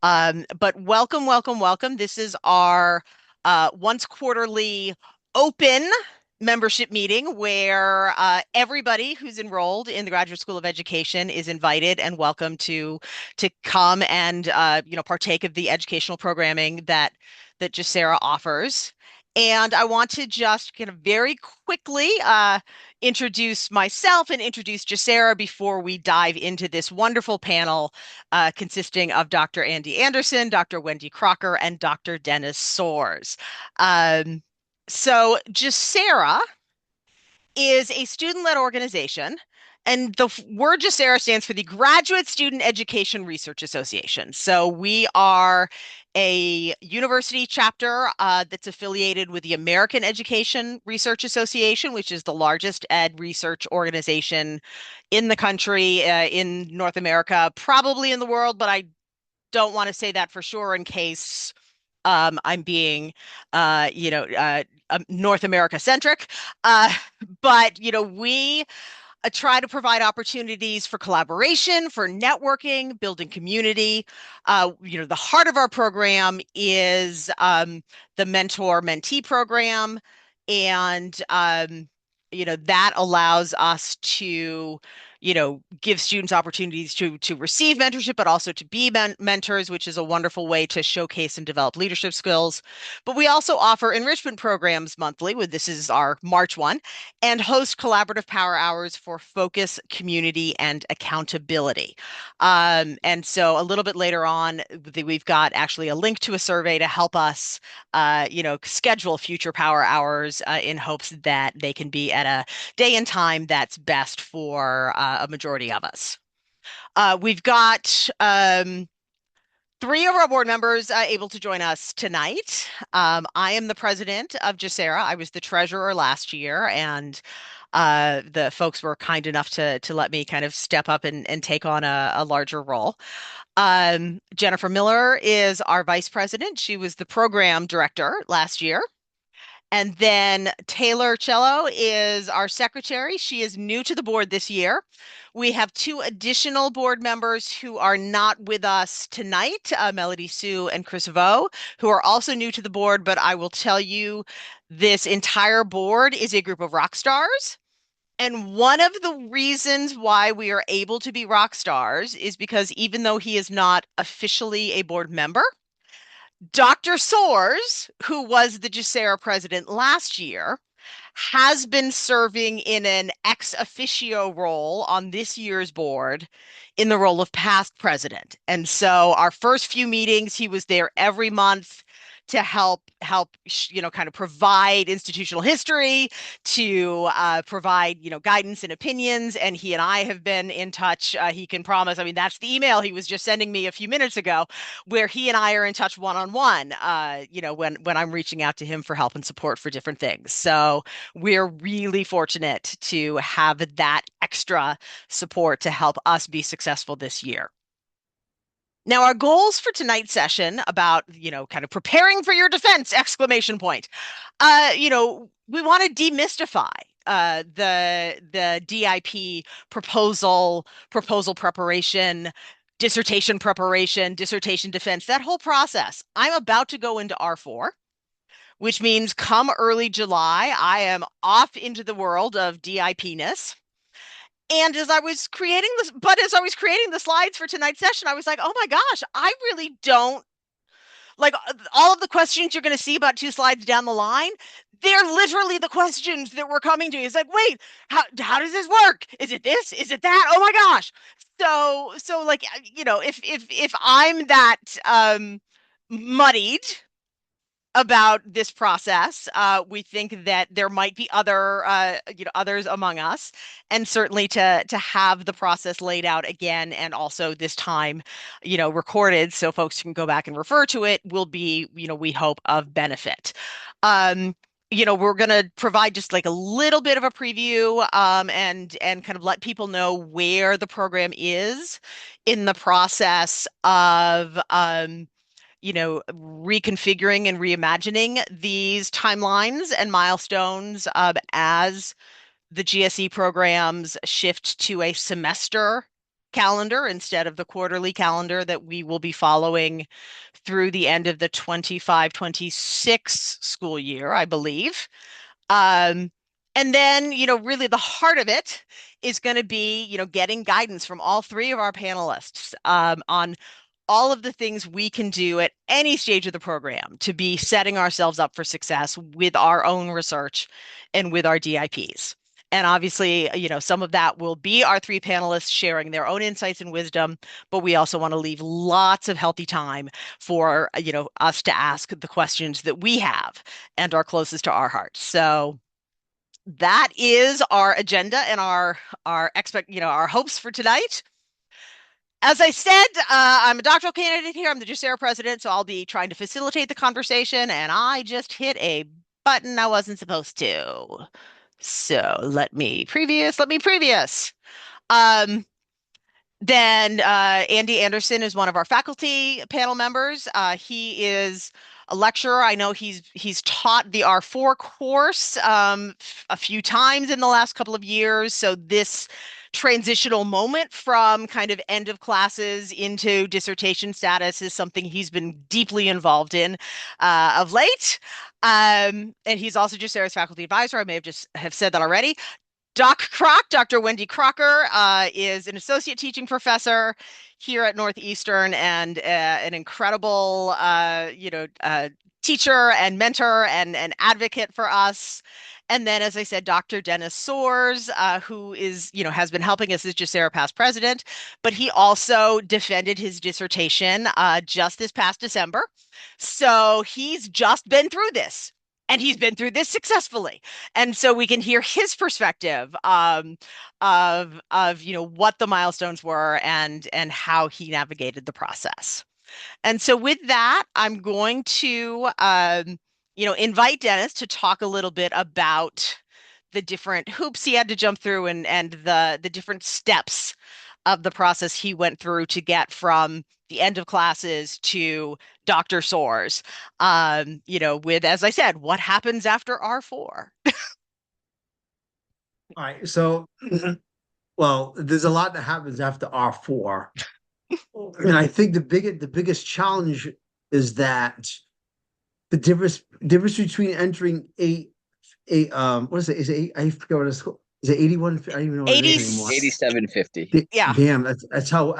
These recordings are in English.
But welcome, welcome, welcome. This is our once quarterly open membership meeting where everybody who's enrolled in the Graduate School of Education is invited and welcome to come and partake of the educational programming that GSERA offers. And I want to just kind of very quickly introduce myself and introduce GSERA before we dive into this wonderful panel consisting of Dr. Andy Anderson, Dr. Wendy Crocker, and Dr. Dennis Soares. So GSERA is a student-led organization, and the word GSERA stands for the Graduate Student Education Research Association. So we are a university chapter that's affiliated with the American Education Research Association, which is the largest ed research organization in the country, in North America, probably in the world, but I don't want to say that for sure in case I'm being, North America centric. Uh, but, we try to provide opportunities for collaboration, for networking, building community. The heart of our program is the mentor-mentee program, and that allows us to give students opportunities to receive mentorship, but also to be mentors, which is a wonderful way to showcase and develop leadership skills. But we also offer enrichment programs monthly. This is our March one, and host collaborative power hours for focus, community, and accountability. And so a little bit later on, we've got actually a link to a survey to help us, schedule future power hours in hopes that they can be at a day and time that's best for a majority of us. We've got three of our board members able to join us tonight. I am the president of GSERA. I was the treasurer last year, and the folks were kind enough to let me kind of step up and take on a larger role. Jennifer Miller is our vice president. She was the program director last year. And then Taylor Cello is our secretary. She is new to the board this year. We have two additional board members who are not with us tonight, Melody Sue and Chris Vo, who are also new to the board. But I will tell you, this entire board is a group of rock stars. And one of the reasons why we are able to be rock stars is because even though he is not officially a board member, Dr. Soares, who was the GSERA president last year, has been serving in an ex officio role on this year's board in the role of past president. And so our first few meetings, he was there every month to help kind of provide institutional history, to provide guidance and opinions. And he and I have been in touch. He can promise. I mean, that's the email he was just sending me a few minutes ago, where he and I are in touch one-on-one. When I'm reaching out to him for help and support for different things. So we're really fortunate to have that extra support to help us be successful this year. Now, our goals for tonight's session about, kind of preparing for your defense, exclamation point. We want to demystify the DIP proposal preparation, dissertation preparation, dissertation defense, that whole process. I'm about to go into R4, which means come early July, I am off into the world of DIP-ness. And as I was creating the slides for tonight's session, I was like, oh my gosh, I really don't like all of the questions you're going to see about two slides down the line. They're literally the questions that we're coming to. It's like, wait, how does this work? Is it this? Is it that? Oh my gosh. So like, if I'm that muddied about this process. We think that there might be others among us, and certainly to have the process laid out again, and also this time, recorded so folks can go back and refer to it will be, we hope, of benefit. We're going to provide just like a little bit of a preview, and kind of let people know where the program is in the process of reconfiguring and reimagining these timelines and milestones as the GSE programs shift to a semester calendar instead of the quarterly calendar that we will be following through the end of the 25-26 school year, I believe. Um, and then, really the heart of it is going to be, getting guidance from all three of our panelists on all of the things we can do at any stage of the program to be setting ourselves up for success with our own research and with our DIPs. And obviously, some of that will be our three panelists sharing their own insights and wisdom, but we also want to leave lots of healthy time for, us to ask the questions that we have and are closest to our hearts. So that is our agenda and our hopes for tonight. As I said, I'm a doctoral candidate here. I'm the GSERA President, so I'll be trying to facilitate the conversation, and I just hit a button I wasn't supposed to. So let me previous. Um, then Andy Anderson is one of our faculty panel members. He is a lecturer. I know he's taught the R4 course a few times in the last couple of years. So this transitional moment from kind of end of classes into dissertation status is something he's been deeply involved in of late. And he's also GSERA's faculty advisor. I may have said that already. Dr. Wendy Crocker is an associate teaching professor here at Northeastern and an incredible, teacher and mentor and an advocate for us. And then, as I said, Dr. Dennis Soares, who is, has been helping us as GSERA past president, but he also defended his dissertation just this past December. So he's just been through this. And he's been through this successfully. And so we can hear his perspective of what the milestones were and how he navigated the process. And so with that, I'm going to invite Dennis to talk a little bit about the different hoops he had to jump through and the different steps of the process he went through to get from the end of classes to Dr. Soares, with, as I said, what happens after R4. All right, so well, there's a lot that happens after R4, and I think the biggest challenge is that the difference between entering a what is it? Is it I forget what it's called. Is it 81? I don't even know what it is anymore. 8750. Yeah. Damn, that's how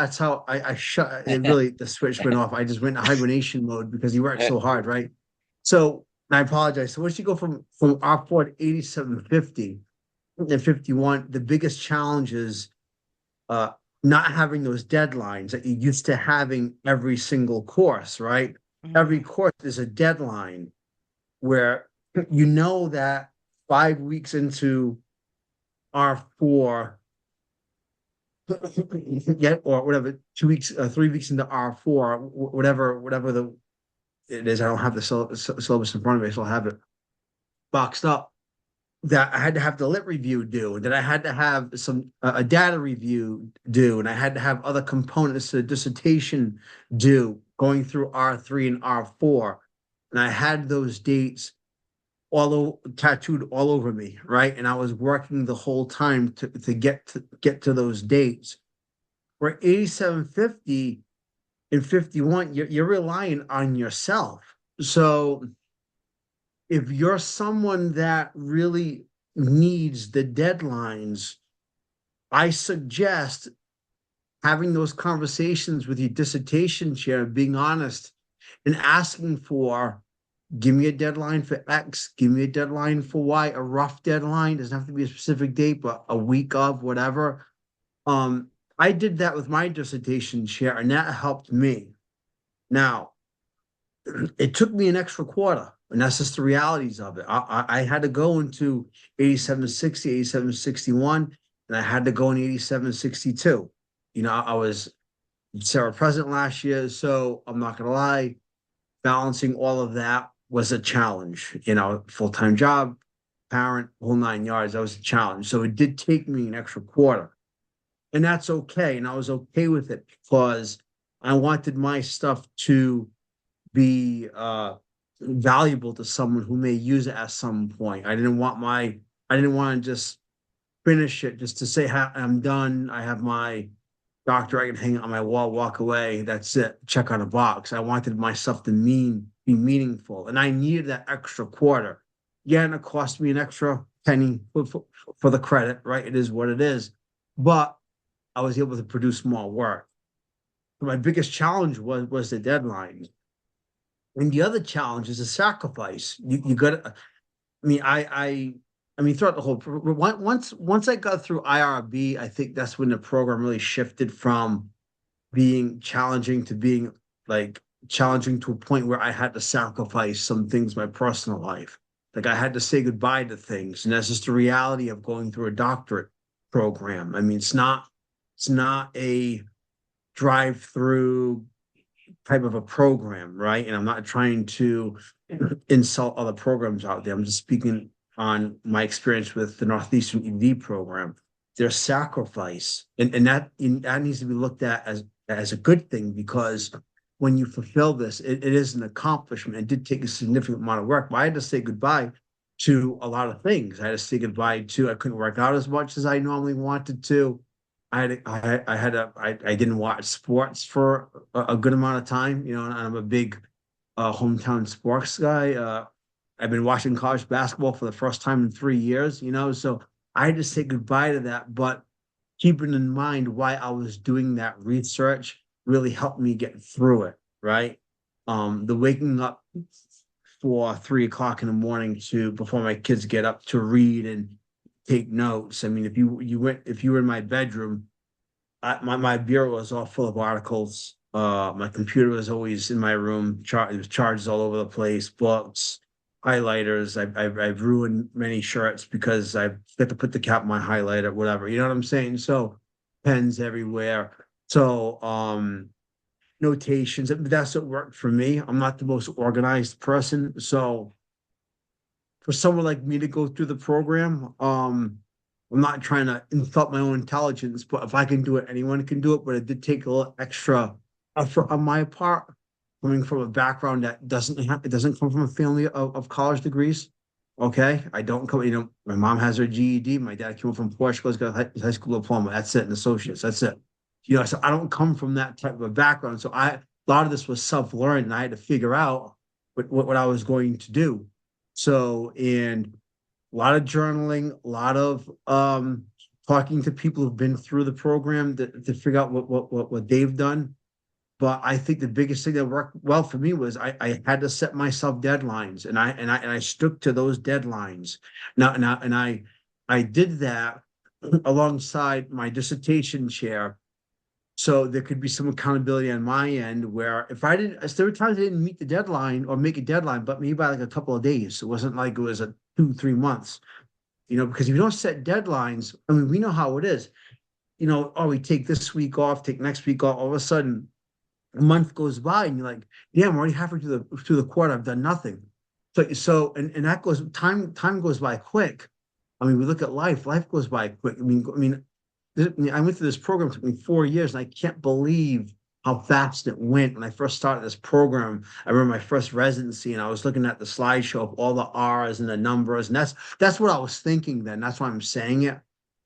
I shut it. Really, the switch went off. I just went in hibernation mode because you worked so hard, right? So I apologize. So once you go from R4 to 8750 and 51, the biggest challenge is not having those deadlines that you used to having every single course, right? Mm-hmm. Every course is a deadline where you know that 5 weeks into R4, yeah, or whatever, 2 weeks, 3 weeks into R4, whatever it is. I don't have the syllabus in front of me, so I'll have it boxed up. That I had to have the lit review due, that I had to have some a data review due, and I had to have other components to the dissertation due, going through R3 and R4, and I had those dates tattooed all over me, right? And I was working the whole time to get to those dates. Where 8750 and 51, you're relying on yourself. So if you're someone that really needs the deadlines, I suggest having those conversations with your dissertation chair, being honest and asking for, give me a deadline for X, give me a deadline for Y, a rough deadline. Doesn't have to be a specific date, but a week of whatever. I did that with my dissertation chair, and that helped me. Now, it took me an extra quarter, and that's just the realities of it. I had to go into 8760, 8761, and I had to go in 8762. I was GSERA President last year, so I'm not going to lie, balancing all of that was a challenge. Full-time job, parent, whole 9 yards, that was a challenge. So it did take me an extra quarter. And that's okay. And I was okay with it because I wanted my stuff to be valuable to someone who may use it at some point. I didn't want to just finish it just to say I'm done. I have my doctor I can hang it on my wall, walk away. That's it. Check on a box. I wanted myself to be meaningful, and I needed that extra quarter. Yeah, and it cost me an extra penny for the credit, right? It is what it is, but I was able to produce more work. My biggest challenge was the deadline, and the other challenge is a sacrifice. You got to. I mean, I mean, throughout the whole once I got through IRB, I think that's when the program really shifted from being challenging to being like challenging to a point where I had to sacrifice some things in my personal life. Like I had to say goodbye to things, and that's just the reality of going through a doctorate program. I mean, it's not a drive-through type of a program, right? And I'm not trying to insult other programs out there. I'm just speaking on my experience with the Northeastern Ed.D program. Their sacrifice, and that needs to be looked at as a good thing, because when you fulfill this, it is an accomplishment. It did take a significant amount of work, but I had to say goodbye to a lot of things. I had to say goodbye to I couldn't work out as much as I normally wanted to. I didn't watch sports for a good amount of time, you know, and I'm a big hometown sports guy. I've been watching college basketball for the first time in 3 years, you know, so I had to say goodbye to that. But keeping in mind why I was doing that research really helped me get through it, right? The waking up for 3 o'clock in the morning to before my kids get up to read and take notes. I mean, if you were in my bedroom, my bureau was all full of articles. My computer was always in my room. It was charged all over the place. Books, highlighters. I've ruined many shirts because I've got to put the cap on my highlighter, whatever. You know what I'm saying? So pens everywhere. So notations. That's what worked for me. I'm not the most organized person, so for someone like me to go through the program, I'm not trying to insult my own intelligence, but if I can do it, anyone can do it. But it did take a little extra effort on my part, coming from a background that it doesn't come from a family of college degrees. Okay, I don't come. You know, my mom has her GED. My dad came from Portugal. He's got a high school diploma. That's it, and associates. That's it. You know, so I don't come from that type of a background. So a lot of this was self-learned, and I had to figure out what I was going to do. So, and a lot of journaling, a lot of talking to people who've been through the program to figure out what they've done. But I think the biggest thing that worked well for me was I had to set myself deadlines, and I stuck to those deadlines. I did that alongside my dissertation chair, so there could be some accountability on my end where if I didn't, there were times I didn't meet the deadline or make a deadline, but maybe by like a couple of days. It wasn't like it was a 2, 3 months, you know, because if you don't set deadlines, I mean, we know how it is. You know, oh, we take this week off, take next week off. All of a sudden, a month goes by, and you're like, "Yeah, I'm already halfway through the quarter. I've done nothing." And that goes time goes by quick. I mean, we look at life. Life goes by quick. I went through this program. It took me 4 years, and I can't believe how fast it went. When I first started this program, I remember my first residency, and I was looking at the slideshow of all the R's and the numbers, and that's what I was thinking then. That's why I'm saying it,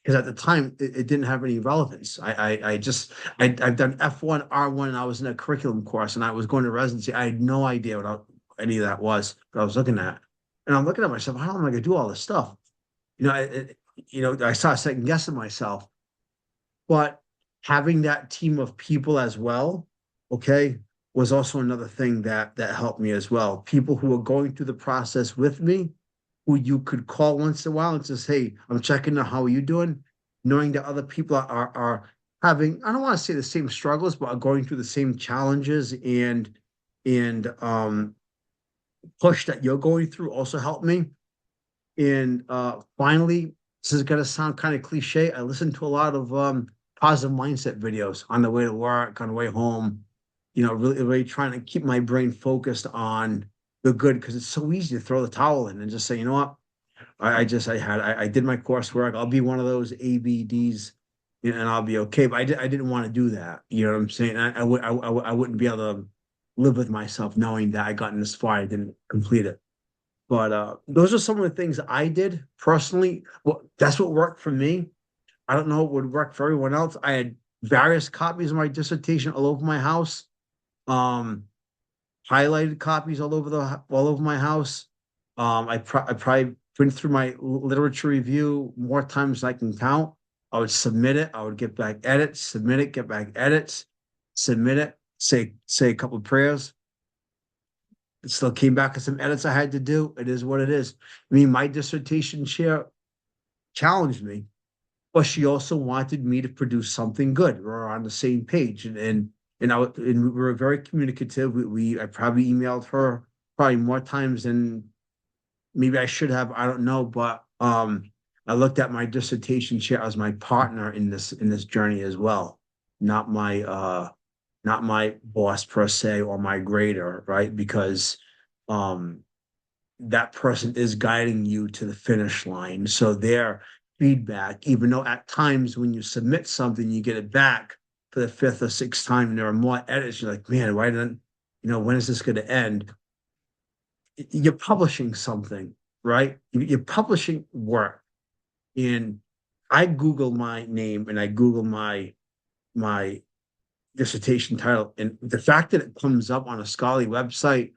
because at the time it didn't have any relevance. I've done F1, R1, and I was in a curriculum course, and I was going to residency. I had no idea what any of that was. But I was looking at, and I'm looking at myself. How am I going to do all this stuff? You know, I started second guessing myself. But having that team of people as well, okay, was also another thing that helped me as well. People who are going through the process with me, who you could call once in a while and just, hey, I'm checking on how are you doing, knowing that other people are having, I don't want to say the same struggles, but are going through the same challenges and push that you're going through also helped me. And finally, this is gonna sound kind of cliche. I listen to a lot of positive mindset videos on the way to work, on the way home. You know, really trying to keep my brain focused on the good, because it's so easy to throw the towel in and just say, you know what, I did my coursework. I'll be one of those ABDs, you know, and I'll be okay. But I didn't want to do that. You know what I'm saying? I wouldn't be able to live with myself knowing that I gotten this far, I didn't complete it. But those are some of the things I did personally. Well, that's what worked for me. I don't know what would work for everyone else. I had various copies of my dissertation all over my house. Um, Highlighted copies all over my house. I probably went through my literature review more times than I can count. I would submit it. I would get back edits, submit it, get back edits, submit it, say a couple of prayers. It still came back with some edits I had to do. It is what it is. I mean, my dissertation chair challenged me, but she also wanted me to produce something good. We're on the same page, and we were very communicative. I probably emailed her probably more times than maybe I should have. I don't know, but I looked at my dissertation chair as my partner in this journey as well, not my boss per se or my grader, right? Because um that person is guiding you to the finish line. So their feedback, even though at times when you submit something, you get it back for the fifth or sixth time, and there are more edits, you're like, man, why didn't, when is this going to end? You're publishing something, right? You're publishing work. And I Google my name and I Google my dissertation title, and the fact that it comes up on a scholarly website,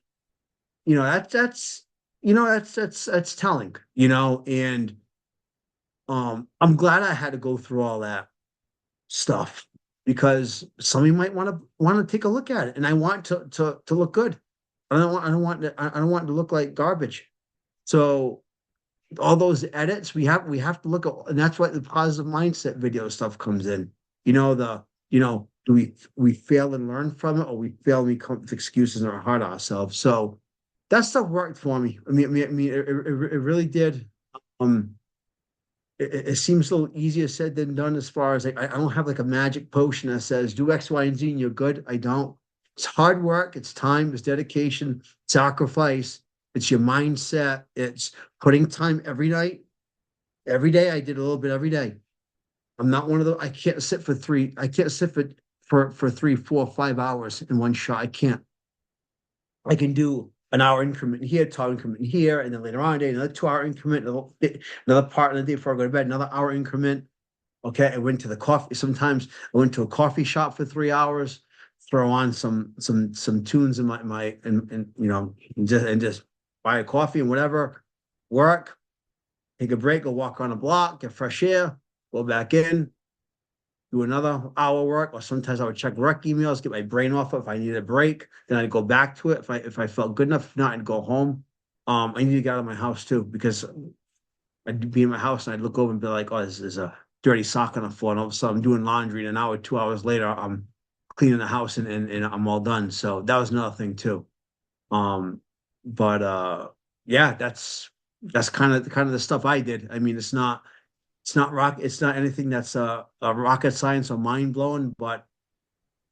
that's telling, and I'm glad I had to go through all that stuff because somebody might want to take a look at it, and I want to look good. I don't want it to look like garbage. So all those edits we have to look at, and that's why the positive mindset video stuff comes in. Do we fail and learn from it, or we fail and we come up with excuses and are hard on ourselves? So that stuff worked for me. It really did. Um, it seems a little easier said than done as far as like I don't have like a magic potion that says do X, Y, and Z and you're good. I don't. It's hard work, it's time, it's dedication, sacrifice, it's your mindset, it's putting time every night. Every day I did a little bit every day. I'm not one of those. I can't sit for 3, 4, 5 hours in one shot. I can't. I can do an hour increment here, 2 hour increment here, and then later on day, another 2 hour increment, another part of the day before I go to bed, another hour increment. Okay, I went to the coffee. Sometimes I went to a coffee shop for 3 hours, throw on some tunes in my and just buy a coffee and whatever, work, take a break, go walk on a block, get fresh air, go back in, do another hour work, or sometimes I would check work emails, get my brain off it if I needed a break. Then I'd go back to it if I felt good enough. If not, I'd go home. I need to get out of my house too because I'd be in my house and I'd look over and be like, oh, there's a dirty sock on the floor. And all of a sudden I'm doing laundry, and an hour, 2 hours later, I'm cleaning the house and I'm all done. So that was another thing too. But yeah, that's kind of the stuff I did. I mean, it's not anything that's a rocket science or mind blowing, but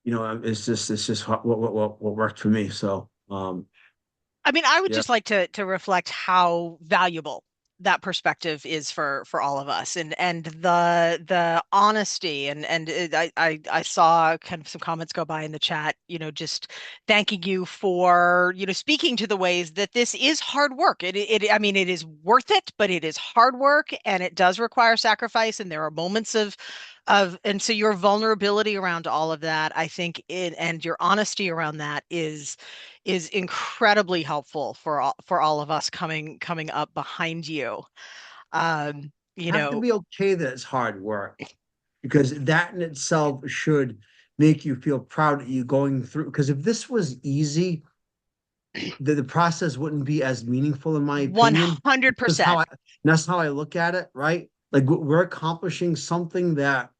it's just what worked for me. So I mean, I would yeah. just like to reflect how valuable that perspective is for all of us, and the honesty, I saw kind of some comments go by in the chat, just thanking you for, speaking to the ways that this is hard work. I mean, it is worth it, but it is hard work and it does require sacrifice, and there are moments and so your vulnerability around all of that, I think and your honesty around that is incredibly helpful for all of us coming up behind you. Um, you Have to know, be okay that it's hard work because that in itself should make you feel proud that you're going through. Because if this was easy, the process wouldn't be as meaningful, in my opinion. That's 100%. that's how I look at it, right? Like we're accomplishing something that,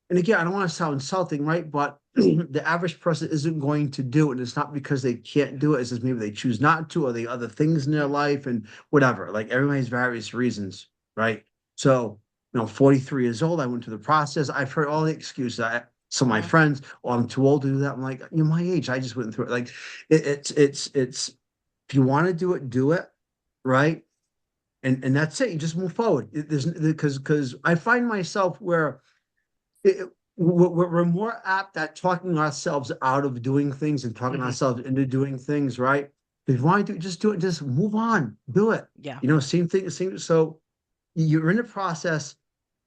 and again, I don't want to sound insulting, right? But the average person isn't going to do it. And it's not because they can't do it. It's just maybe they choose not to, or they other things in their life and whatever. Like everybody has various reasons, right? So, 43 years old, I went through the process. I've heard all the excuses. So my Mhm. friends, oh, I'm too old to do that. I'm like, you're my age. I just went through it. Like it's if you want to do it, right? And that's it. You just move forward. There's because I find myself where we're more apt at talking ourselves out of doing things and talking Mhm. ourselves into doing things, right? If you want to just do it, just move on, do it. Yeah. Same thing, same. So you're in the process.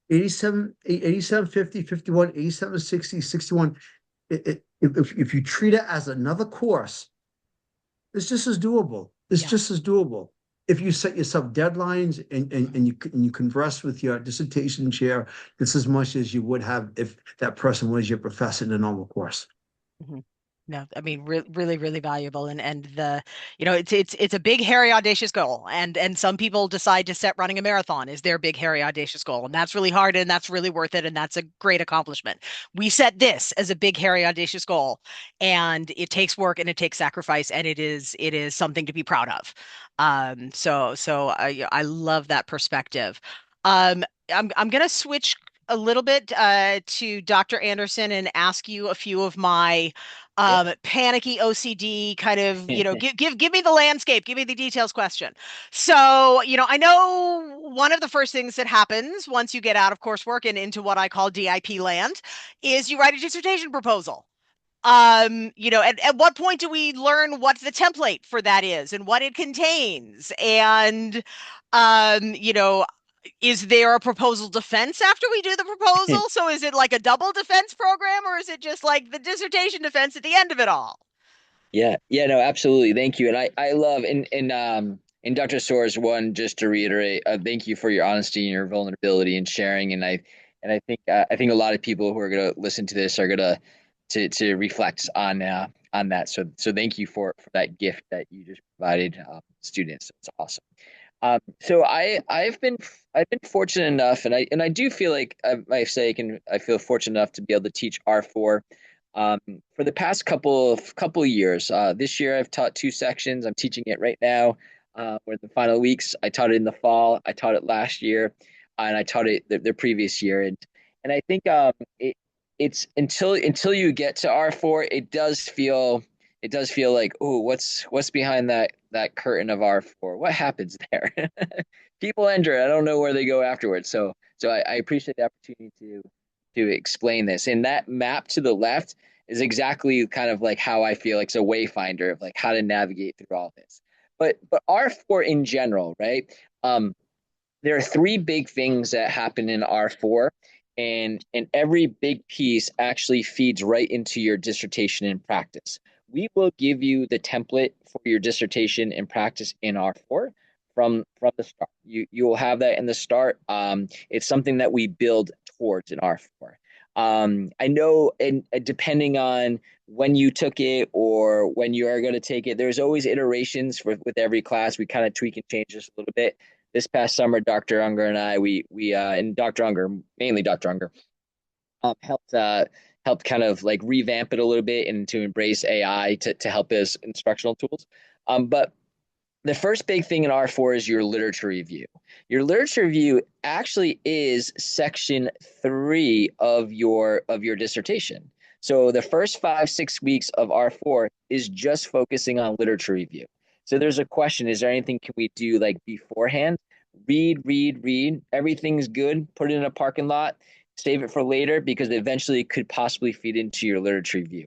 87, 87, 50, 51, 87, 60, 61. If you treat it as another course, it's just as doable. It's Yeah. just as doable. If you set yourself deadlines and you converse with your dissertation chair just as much as you would have if that person was your professor in a normal course. Mhm. No, I mean, really, really valuable, and it's a big, hairy, audacious goal, and some people decide to set running a marathon is their big, hairy, audacious goal, and that's really hard, and that's really worth it, and that's a great accomplishment. We set this as a big, hairy, audacious goal, and it takes work and it takes sacrifice, and it is something to be proud of. So I love that perspective. I'm gonna switch a little bit to Dr. Anderson and ask you a few of my Yeah. panicky OCD kind of, give me the landscape, give me the details question. So, I know one of the first things that happens once you get out of coursework and into what I call DIP land is you write a dissertation proposal. At what point do we learn what the template for that is and what it contains? And, um, you know, is there a proposal defense after we do the proposal? So is it like a double defense program, or is it just like the dissertation defense at the end of it all? Yeah, yeah, no, absolutely. Thank you. And I love and Dr. Soares, one, just to reiterate, thank you for your honesty and your vulnerability and sharing. And I think a lot of people who are gonna listen to this are gonna to reflect on that. So thank you for that gift that you just provided students. It's awesome. So I've been fortunate enough, and I do feel like I feel fortunate enough to be able to teach R4 um, for the past couple of years. This year I've taught two sections. I'm teaching it right now. We're in the final weeks. I taught it in the fall. I taught it last year, and I taught it the previous year. And I think it's until you get to R4, it does feel like, oh, what's behind that curtain of R4? What happens there? People enter. I don't know where they go afterwards. So I appreciate the opportunity to explain this. And that map to the left is exactly kind of like how I feel like it's a wayfinder of like how to navigate through all this. But R4 in general, right? Um, there are three big things that happen in R4, and every big piece actually feeds right into your dissertation and practice. We will give you the template for your dissertation and practice in R4 from the start. You will have that in the start. It's something that we build towards in R4. I know, and depending on when you took it or when you are going to take it, there's always iterations with every class. We kind of tweak and change this a little bit. This past summer, Dr. Unger and I, we and Dr. Unger, mainly Dr. Unger, helped kind of like revamp it a little bit and to embrace AI to help as instructional tools. But the first big thing in R4 is your literature review. Your literature review actually is section 3 of your dissertation. So the first 5-6 weeks of R4 is just focusing on literature review. So there's a question, is there anything can we do like beforehand? Read. Everything's good. Put it in a parking lot. Save it for later because eventually it could possibly feed into your literature review.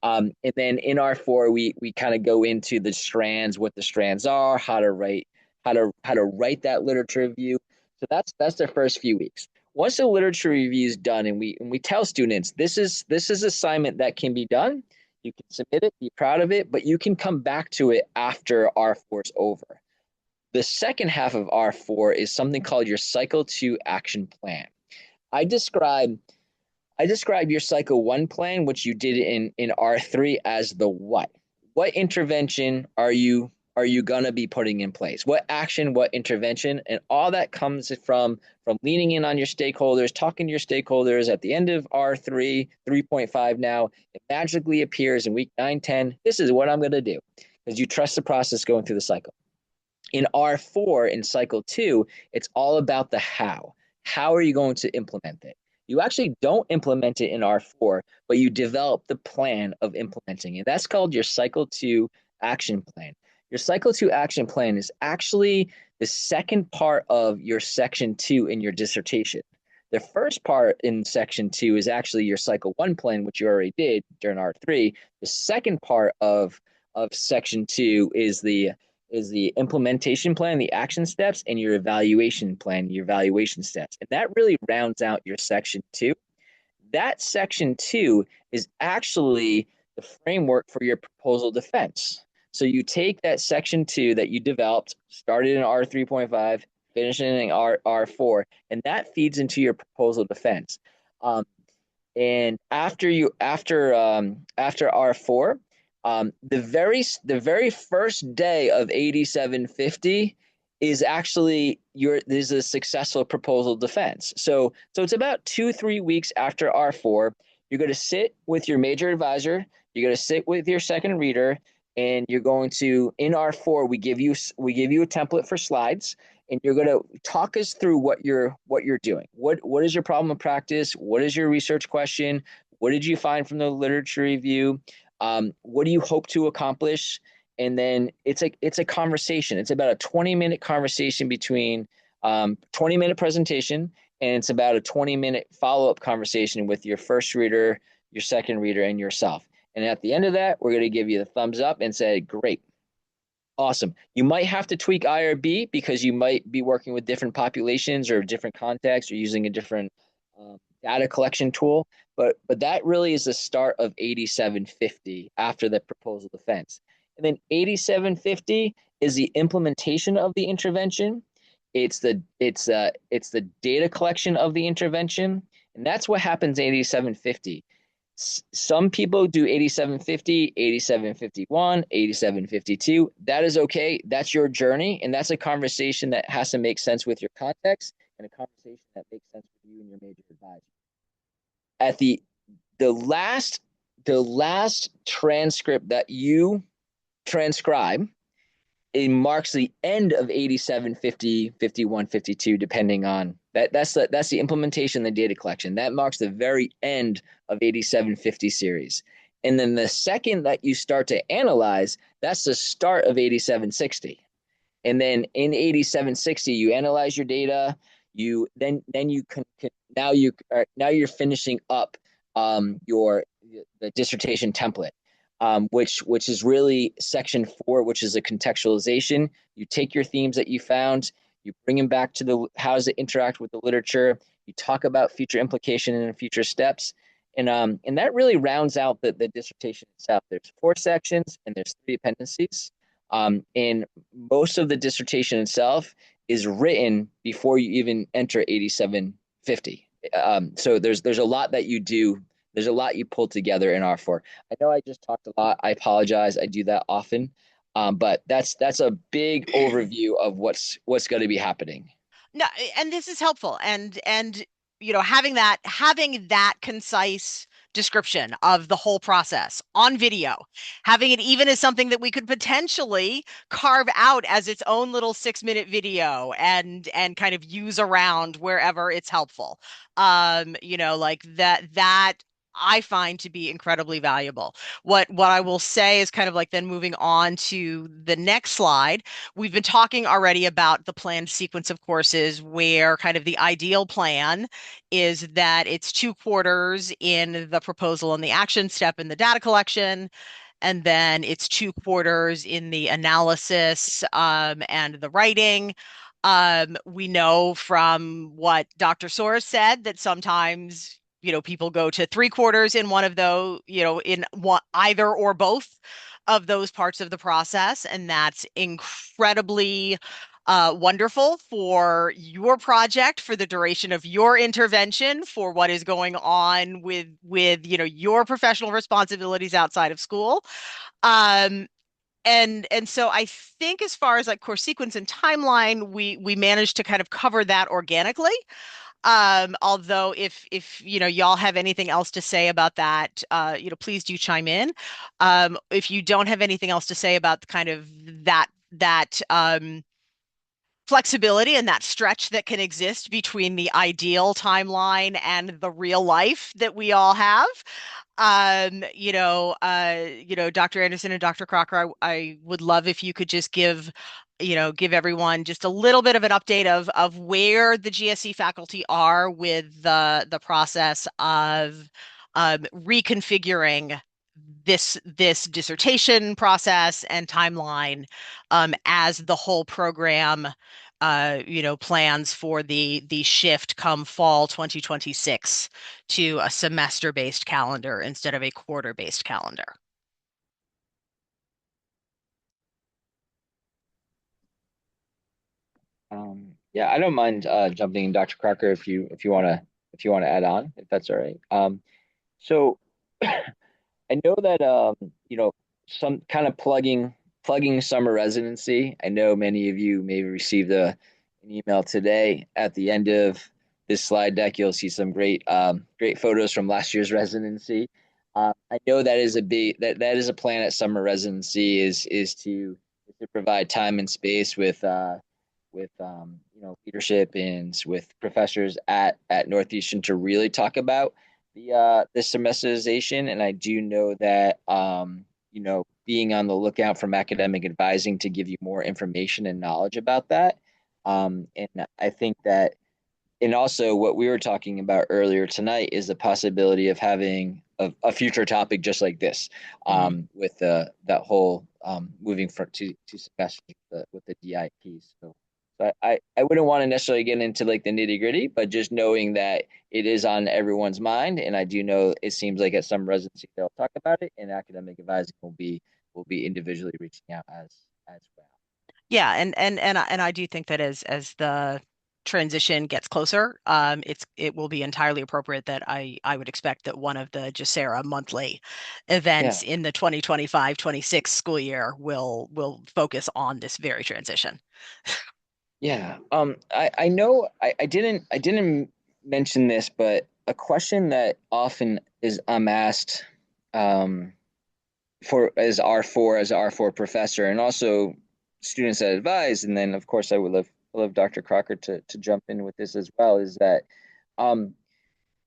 And then in R4, we kind of go into the strands, what the strands are, how to write that literature review. So that's the first few weeks. Once the literature review is done, and we tell students this is assignment that can be done. You can submit it, be proud of it, but you can come back to it after R4 is over. The second half of R4 is something called your cycle 2 action plan. I describe I describe your cycle 1 plan, which you did in R3, as the what. What intervention are you gonna be putting in place? What action, what intervention, and all that comes from leaning in on your stakeholders, talking to your stakeholders at the end of R3, 3.5 now. It magically appears in week 9, 10. This is what I'm gonna do because you trust the process going through the cycle. In R4, in cycle 2, it's all about the how. How are you going to implement it? You actually don't implement it in R4, but you develop the plan of implementing it. That's called your cycle 2 action plan. Your cycle 2 action plan is actually the second part of your section 2 in your dissertation. The first part in section 2 is actually your cycle 1 plan, which you already did during R3. The second part of section 2 is is the implementation plan, the action steps, and your evaluation plan, your evaluation steps. And that really rounds out your section 2. That section 2 is actually the framework for your proposal defense. So you take that section 2 that you developed, started in R3.5, finishing in R4, and that feeds into your proposal defense. And after R4, the very first day of 8750 is actually there's a successful proposal defense. So it's about 2-3 weeks after R4. You're going to sit with your major advisor. You're going to sit with your second reader, and you're going to, in R4, we give you a template for slides, and you're going to talk us through what you're doing. What is your problem of practice? What is your research question? What did you find from the literature review? What do you hope to accomplish? And then it's a conversation. It's about a 20-minute conversation between 20-minute presentation, and it's about a 20-minute follow-up conversation with your first reader, your second reader, and yourself. And at the end of that, we're going to give you the thumbs up and say, great, awesome. You might have to tweak IRB because you might be working with different populations or different contexts or using a different data collection tool. But that really is the start of 8750 after the proposal defense. And then 8750 is the implementation of the intervention. It's the data collection of the intervention. And that's what happens in 8750. Some people do 8750, 8751, 8752. That is okay. That's your journey. And that's a conversation that has to make sense with your context and a conversation that makes sense with you and your major advisor. At the last transcript that you transcribe, it marks the end of 87, 50, 51, 52, depending on that. That's the implementation, the data collection. That marks the very end of 8750 series. And then the second that you start to analyze, that's the start of 8760. And then in 8760, you analyze your data. Now you're finishing up the dissertation template. Which is really section 4, which is a contextualization. You take your themes that you found, you bring them back to how does it interact with the literature. You talk about future implication and future steps, and that really rounds out the dissertation itself. There's 4 sections and there's 3 appendices. And most of the dissertation itself is written before you even enter 8750. So there's a lot that you do. There's a lot you pull together in R4. I know I just talked a lot. I apologize. I do that often. But that's a big overview of what's going to be happening. No, and this is helpful. And having that concise description of the whole process on video, having it even as something that we could potentially carve out as its own little 6-minute video and kind of use around wherever it's helpful. Like that I find to be incredibly valuable. What I will say is kind of like then moving on to the next slide. We've been talking already about the planned sequence of courses where kind of the ideal plan is that it's 2 quarters in the proposal and the action step in the data collection, and then it's 2 quarters in the analysis and the writing. We know from what Dr. Soares said that sometimes people go to 3 quarters in one of those, in either or both of those parts of the process. And that's incredibly wonderful for your project, for the duration of your intervention, for what is going on with your professional responsibilities outside of school. And so I think as far as like course sequence and timeline, we managed to kind of cover that organically. Although if y'all have anything else to say about that, please do chime in. If you don't have anything else to say about kind of that flexibility and that stretch that can exist between the ideal timeline and the real life that we all have, Dr. Anderson and Dr. Crocker, I would love if you could just give everyone just a little bit of an update of where the GSE faculty are with the process of reconfiguring this dissertation process and timeline as the whole program plans for the shift come fall 2026 to a semester-based calendar instead of a quarter-based calendar. Yeah, I don't mind jumping in, Dr. Crocker, if you want to add on, if that's all right. So I know that some kind of plugging summer residency. I know many of you may receive an email today. At the end of this slide deck, you'll see some great photos from last year's residency. I know that is a plan at summer residency is to provide time and space with leadership and with professors at Northeastern to really talk about the semesterization. And I do know that being on the lookout from academic advising to give you more information and knowledge about that. And I think that, and also what we were talking about earlier tonight is the possibility of having a future topic just like this, with that whole moving to semesters with the DIPs. So I wouldn't want to necessarily get into like the nitty gritty, but just knowing that it is on everyone's mind. And I do know it seems like at some residency they'll talk about it, and academic advising will be individually reaching out as well. Yeah, and I do think that as the transition gets closer, it will be entirely appropriate that I would expect that one of the GSERA monthly events in the 2025-26 school year will focus on this very transition. Yeah. I know I didn't mention this, but a question that often is I'm asked for as R4 professor, and also students that advise, and then of course I would love Dr. Crocker to jump in with this as well, is that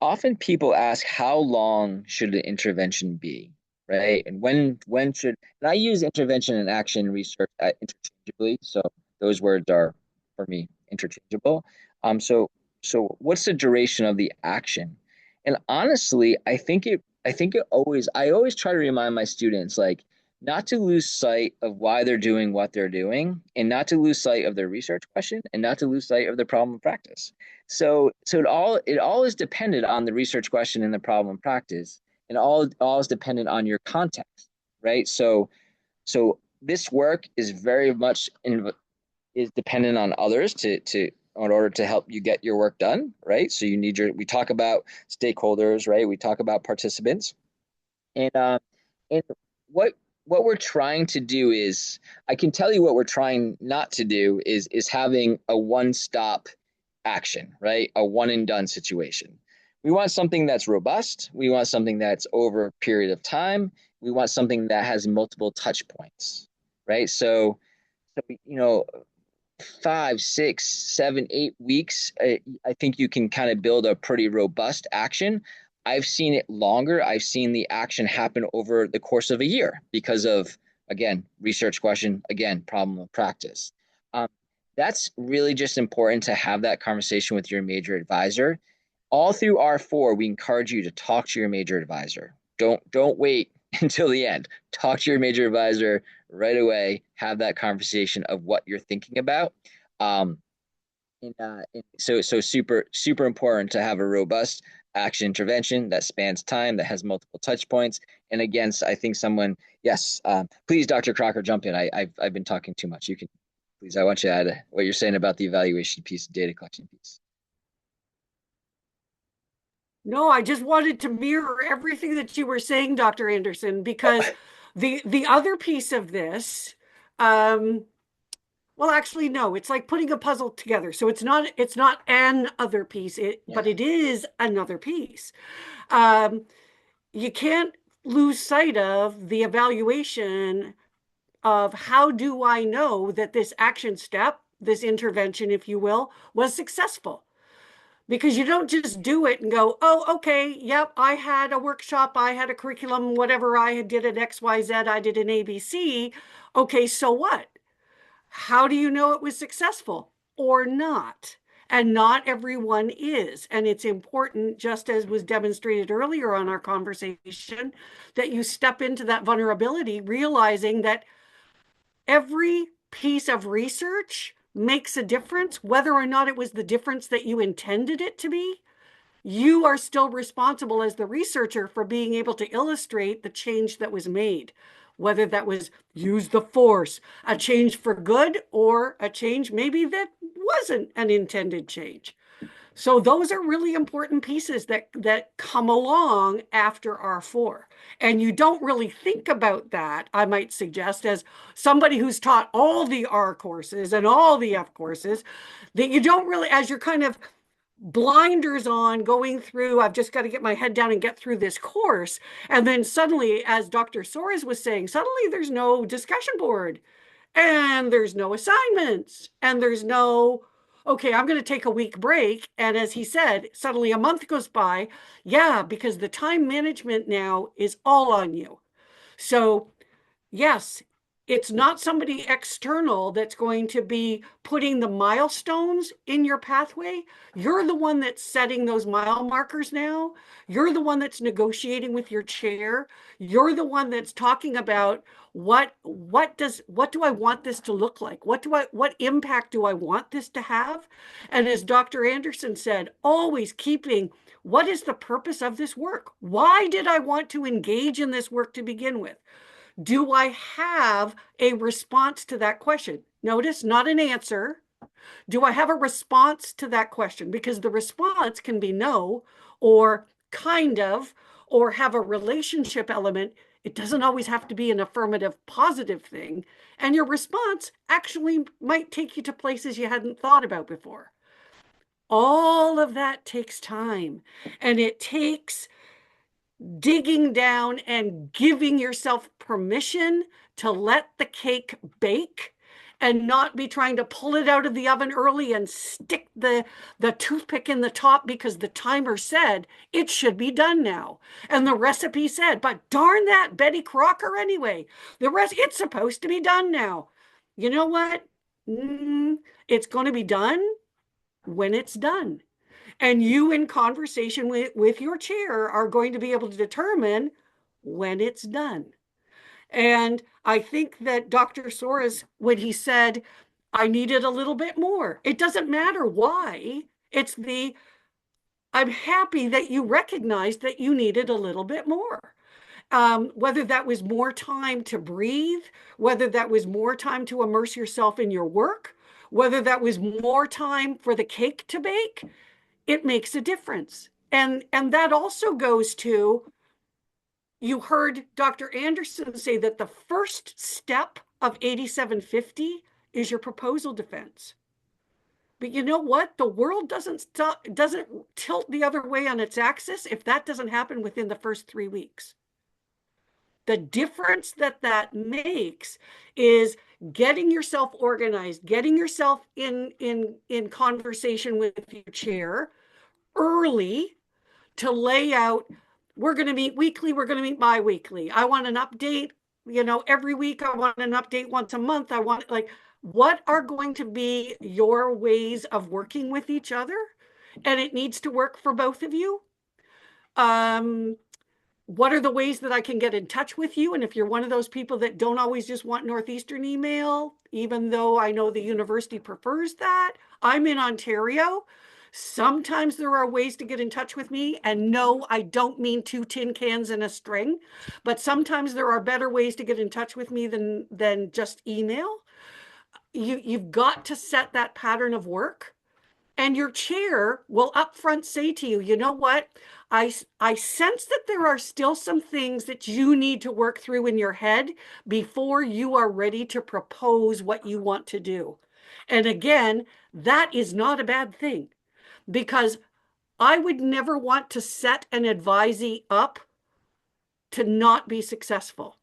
often people ask how long should the intervention be, right? And when should, and I use intervention and action research interchangeably, so those words are for me interchangeable. So what's the duration of the action? And honestly, I always try to remind my students, like, not to lose sight of why they're doing what they're doing, and not to lose sight of their research question, and not to lose sight of their problem of practice. So it all is dependent on the research question and the problem of practice, and all is dependent on your context, right? So this work is very much is dependent on others to in order to help you get your work done, right? So we talk about stakeholders, right? We talk about participants, and what we're trying to do is, I can tell you what we're trying not to do is having a one-stop action, right? A one and done situation. We want something that's robust. We want something that's over a period of time. We want something that has multiple touch points, right? So 5, 6, 7, 8 weeks, I think you can kind of build a pretty robust action. I've seen it longer. I've seen the action happen over the course of a year because of, again, research question, again, problem of practice. That's really just important to have that conversation with your major advisor. All through R4, we encourage you to talk to your major advisor. Don't wait until the end. Talk to your major advisor right away. Have that conversation of what you're thinking about. So super important to have a robust action intervention that spans time, that has multiple touch points. And again, I think yes, please, Dr. Crocker, jump in. I've been talking too much. You can, please, I want you to add what you're saying about the evaluation piece, data collection piece. No, I just wanted to mirror everything that you were saying, Dr. Anderson, because the other piece of this, well, actually, no, it's like putting a puzzle together. So it's not an other piece, but it is another piece. You can't lose sight of the evaluation of how do I know that this action step, this intervention, if you will, was successful. Because you don't just do it and go, oh, okay, yep, I had a workshop, I had a curriculum, whatever, I did an XYZ, I did an ABC. Okay, so what? How do you know it was successful or not? and not everyone is. And it's important, just as was demonstrated earlier on our conversation, that you step into that vulnerability, realizing that every piece of research makes a difference, whether or not it was the difference that you intended it to be. You are still responsible as the researcher for being able to illustrate the change that was made, whether that was use the force, a change for good, or a change maybe that wasn't an intended change. So those are really important pieces that come along after R4. And you don't really think about that, I might suggest, as somebody who's taught all the R courses and all the F courses, that you don't really, as you're kind of blinders on going through, I've just got to get my head down and get through this course. And then suddenly, as Dr. Soares was saying, suddenly there's no discussion board and there's no assignments and there's no, okay, I'm going to take a week break. And as he said, suddenly a month goes by. Yeah, because the time management now is all on you. So yes, it's not somebody external that's going to be putting the milestones in your pathway. You're the one that's setting those mile markers now. You're the one that's negotiating with your chair. You're the one that's talking about what do I want this to look like? What impact do I want this to have? And as Dr. Anderson said, always keeping, what is the purpose of this work? Why did I want to engage in this work to begin with? Do I have a response to that question? Notice, not an answer. Do I have a response to that question? Because the response can be no, or kind of, or have a relationship element. It doesn't always have to be an affirmative, positive thing. And your response actually might take you to places you hadn't thought about before. All of that takes time, and it takes digging down and giving yourself permission to let the cake bake and not be trying to pull it out of the oven early and stick the toothpick in the top because the timer said it should be done now. And the recipe said, but darn that Betty Crocker anyway. It's supposed to be done now. You know what? It's going to be done when it's done. And you, in conversation with your chair, are going to be able to determine when it's done. And I think that Dr. Soares, when he said, I needed a little bit more, it doesn't matter why. It's I'm happy that you recognized that you needed a little bit more. Whether that was more time to breathe, whether that was more time to immerse yourself in your work, whether that was more time for the cake to bake, it makes a difference. And that also goes to, you heard Dr. Anderson say that the first step of 8750 is your proposal defense. But you know what? The world doesn't tilt the other way on its axis if that doesn't happen within the first 3 weeks. The difference that makes is getting yourself organized, getting yourself in conversation with your chair early to lay out, we're going to meet weekly, we're going to meet bi-weekly. I want an update, every week. I want an update once a month. I want, what are going to be your ways of working with each other? And it needs to work for both of you. What are the ways that I can get in touch with you? And if you're one of those people that don't always just want Northeastern email, even though I know the university prefers that, I'm in Ontario. Sometimes there are ways to get in touch with me. And no, I don't mean 2 tin cans and a string, but sometimes there are better ways to get in touch with me than just email. You've got to set that pattern of work. And your chair will upfront say to you, you know what? I sense that there are still some things that you need to work through in your head before you are ready to propose what you want to do. And again, that is not a bad thing, because I would never want to set an advisee up to not be successful.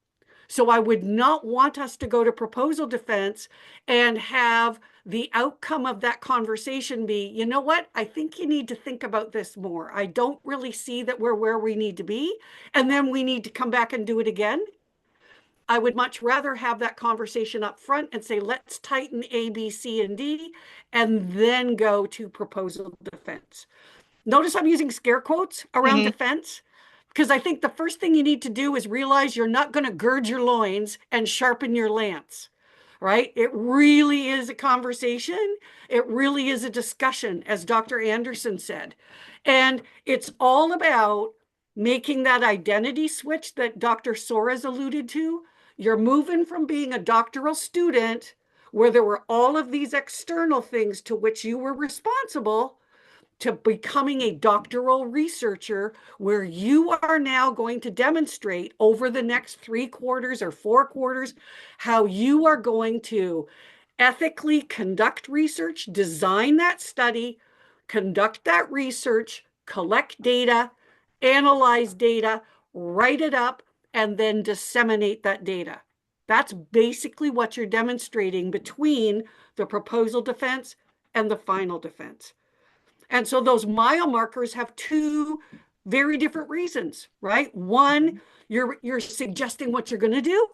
So I would not want us to go to proposal defense and have the outcome of that conversation be, you know what, I think you need to think about this more. I don't really see that we're where we need to be. And then we need to come back and do it again. I would much rather have that conversation up front and say, let's tighten A, B, C, and D, and then go to proposal defense. Notice I'm using scare quotes around defense, because I think the first thing you need to do is realize you're not going to gird your loins and sharpen your lance, right? It really is a conversation. It really is a discussion, as Dr. Anderson said. And it's all about making that identity switch that Dr. Soares alluded to. You're moving from being a doctoral student where there were all of these external things to which you were responsible, to becoming a doctoral researcher where you are now going to demonstrate over the next 3 quarters or 4 quarters how you are going to ethically conduct research, design that study, conduct that research, collect data, analyze data, write it up, and then disseminate that data. That's basically what you're demonstrating between the proposal defense and the final defense. And so those mile markers have 2 very different reasons, right? One, you're suggesting what you're going to do.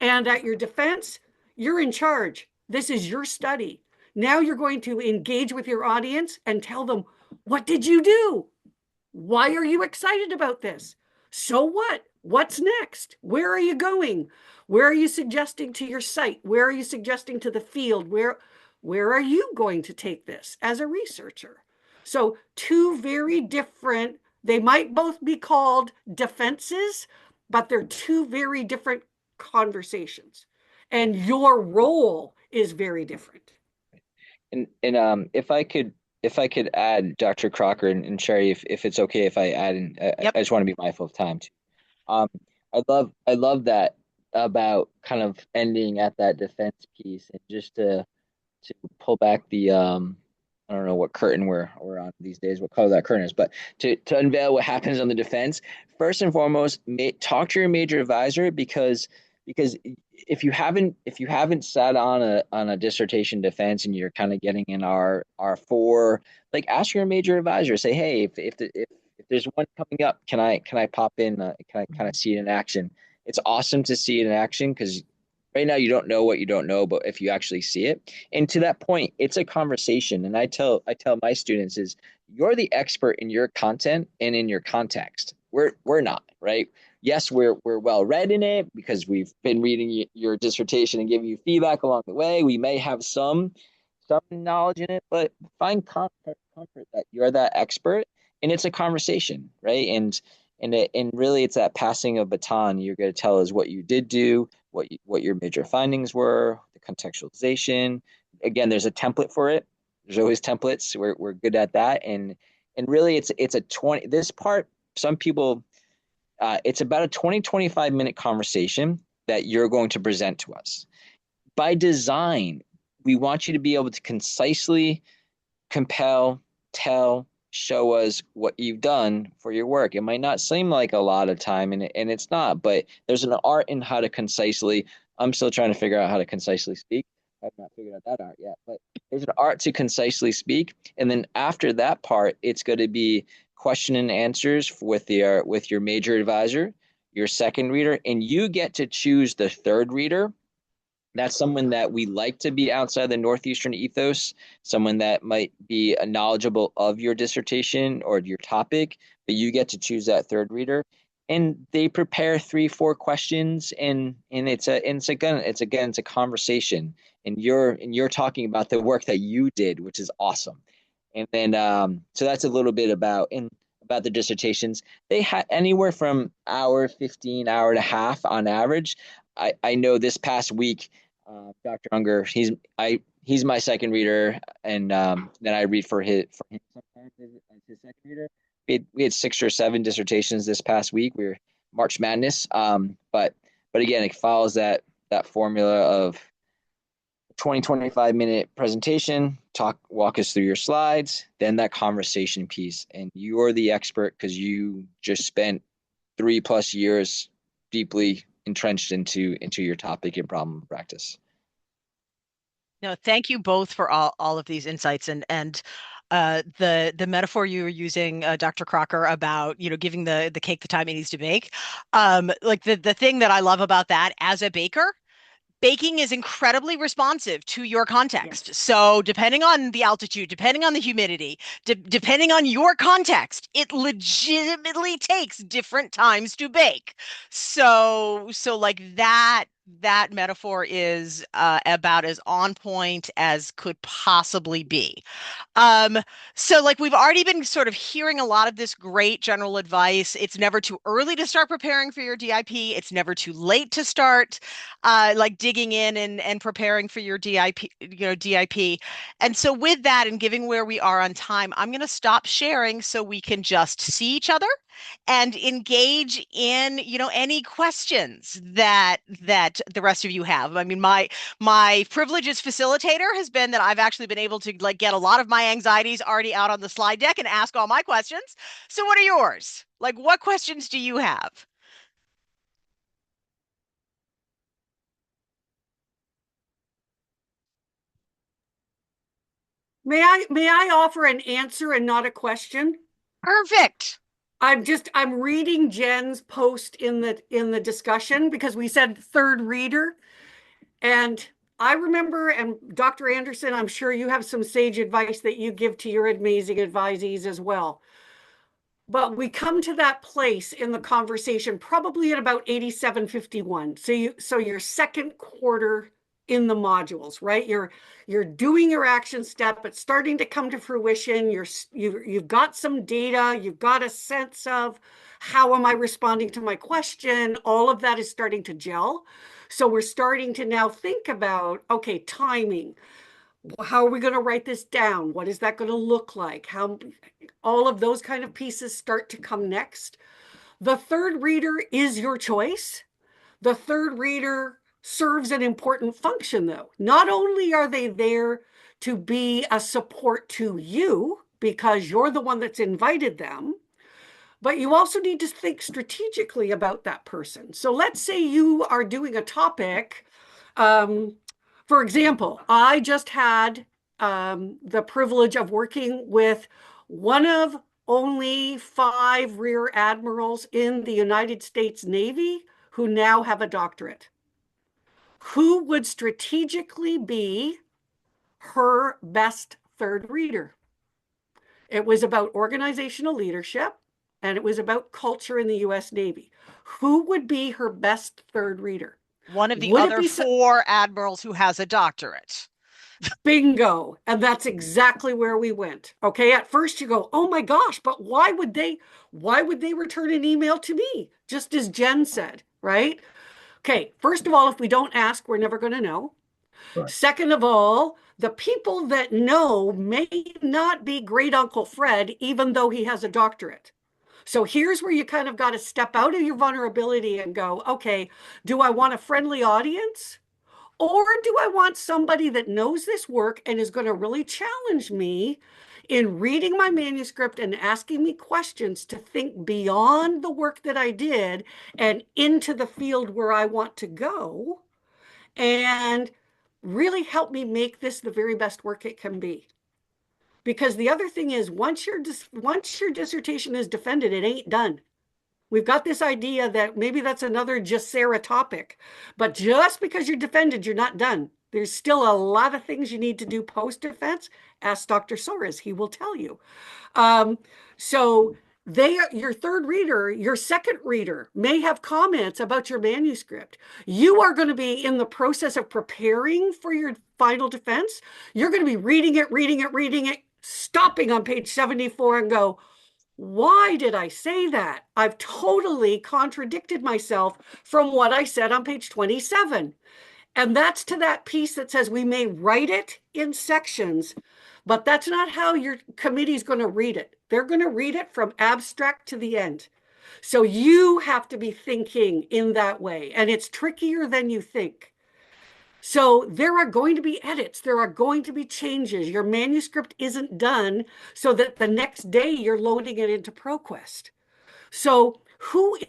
And at your defense, you're in charge. This is your study. Now you're going to engage with your audience and tell them, what did you do? Why are you excited about this? So what? What's next? Where are you going? Where are you suggesting to your site? Where are you suggesting to the field? Where are you going to take this as a researcher? So 2 very different, they might both be called defenses, but they're 2 very different conversations. And your role is very different. And if I could add, Dr. Crocker and Sherri, if it's okay if I add, and I just want to be mindful of time too. I love that about kind of ending at that defense piece, and just to pull back the I don't know what curtain we're on these days, what color that curtain is, but to unveil what happens on the defense. First and foremost, talk to your major advisor, because if you haven't sat on a dissertation defense and you're kind of getting in R4, like, ask your major advisor, say, hey, if there's one coming up, can I pop in? Can I kind of see it in action? It's awesome to see it in action, because right now you don't know what you don't know, but if you actually see it, and to that point, it's a conversation. And I tell my students is, you're the expert in your content and in your context. We're not, right? Yes, we're well read in it because we've been reading your dissertation and giving you feedback along the way. We may have some knowledge in it, but find comfort that you're that expert, and it's a conversation, right? And really, it's that passing of baton. You're going to tell us what you did do, what your major findings were, the contextualization. Again, there's a template for it. There's always templates. We're good at that, and really, it's a 20. This part, some people, it's about a 25 minute conversation that you're going to present to us. By design, we want you to be able to concisely compel, tell, show us what you've done for your work. It might not seem like a lot of time, and it's not, but there's an art in how to concisely. I'm still trying to figure out how to concisely speak. I've not figured out that art yet, but there's an art to concisely speak. And then after that part, it's going to be question and answers with your major advisor, your second reader, and you get to choose the third reader. That's someone that we like to be outside the Northeastern ethos, someone that might be knowledgeable of your dissertation or your topic, but you get to choose that third reader. And they prepare 3-4 questions, and it's a conversation, and you're talking about the work that you did, which is awesome. And then so that's a little bit about the dissertations. They had anywhere from hour 15, hour and a half on average. I know this past week, Dr. Unger, he's my second reader, and then I read for him sometimes as his second reader. We had 6 or 7 dissertations this past week. We were March Madness, but again, it follows that formula of 25 minute presentation, walk us through your slides, then that conversation piece, and you're the expert because you just spent 3+ years deeply entrenched into your topic and problem practice. No, thank you both for all of these insights, and The metaphor you were using, Dr. Crocker, about giving the cake the time it needs to bake. Like the thing that I love about that as a baker, baking is incredibly responsive to your context. Yes. So depending on the altitude, depending on the humidity, depending on your context, it legitimately takes different times to bake. So like that metaphor is about as on point as could possibly be. Um, so like we've already been sort of hearing a lot of this great general advice. It's never too early to start preparing for your DIP. It's never too late to start like digging in and preparing for your DIP, DIP. And so with that and giving where we are on time, I'm going to stop sharing so we can just see each other and engage in, any questions that the rest of you have. I mean, my privilege as facilitator has been that I've actually been able to like get a lot of my anxieties already out on the slide deck and ask all my questions. So what are yours? Like, what questions do you have? May I offer an answer and not a question? Perfect. I'm reading Jen's post in the discussion because we said third reader. And I remember, and Dr. Anderson, I'm sure you have some sage advice that you give to your amazing advisees as well. But we come to that place in the conversation probably at about 87:51. So your second quarter in the modules, right? You're doing your action step. It's starting to come to fruition. You've got some data. You've got a sense of how am I responding to my question. All of that is starting to gel. So we're starting to now think about, okay, timing. How are we going to write this down? What is that going to look like? How all of those kind of pieces start to come next. The third reader is your choice. The third reader serves an important function, though. Not only are they there to be a support to you because you're the one that's invited them, but you also need to think strategically about that person. So let's say you are doing a topic. For example, I just had the privilege of working with one of only 5 rear admirals in the United States Navy who now have a doctorate. Who would strategically be her best third reader? It was about organizational leadership, and it was about culture in the U.S. Navy. Who would be her best third reader? One of the Would it other be 4 admirals who has a doctorate. Bingo. And that's exactly where we went. Okay. At first you go, oh my gosh, but why would they return an email to me? Just as Jen said, right? Okay. First of all, if we don't ask, we're never going to know. Right. Second of all, the people that know may not be great Uncle Fred, even though he has a doctorate. So here's where you kind of got to step out of your vulnerability and go, okay, do I want a friendly audience? Or do I want somebody that knows this work and is going to really challenge me in reading my manuscript and asking me questions to think beyond the work that I did and into the field where I want to go and really help me make this the very best work it can be? Because the other thing is, once your dissertation is defended, it ain't done. We've got this idea that maybe that's another GSERA topic, but just because you're defended, you're not done. There's still a lot of things you need to do post-defense. Ask Dr. Soares, he will tell you. So your third reader, your second reader may have comments about your manuscript. You are going to be in the process of preparing for your final defense. You're going to be reading it, stopping on page 74 and go, why did I say that? I've totally contradicted myself from what I said on page 27. And that's to that piece that says we may write it in sections, but that's not how your committee is going to read it. They're going to read it from abstract to the end. So you have to be thinking in that way. And it's trickier than you think. So there are going to be edits. There are going to be changes. Your manuscript isn't done so that the next day you're loading it into ProQuest. So who is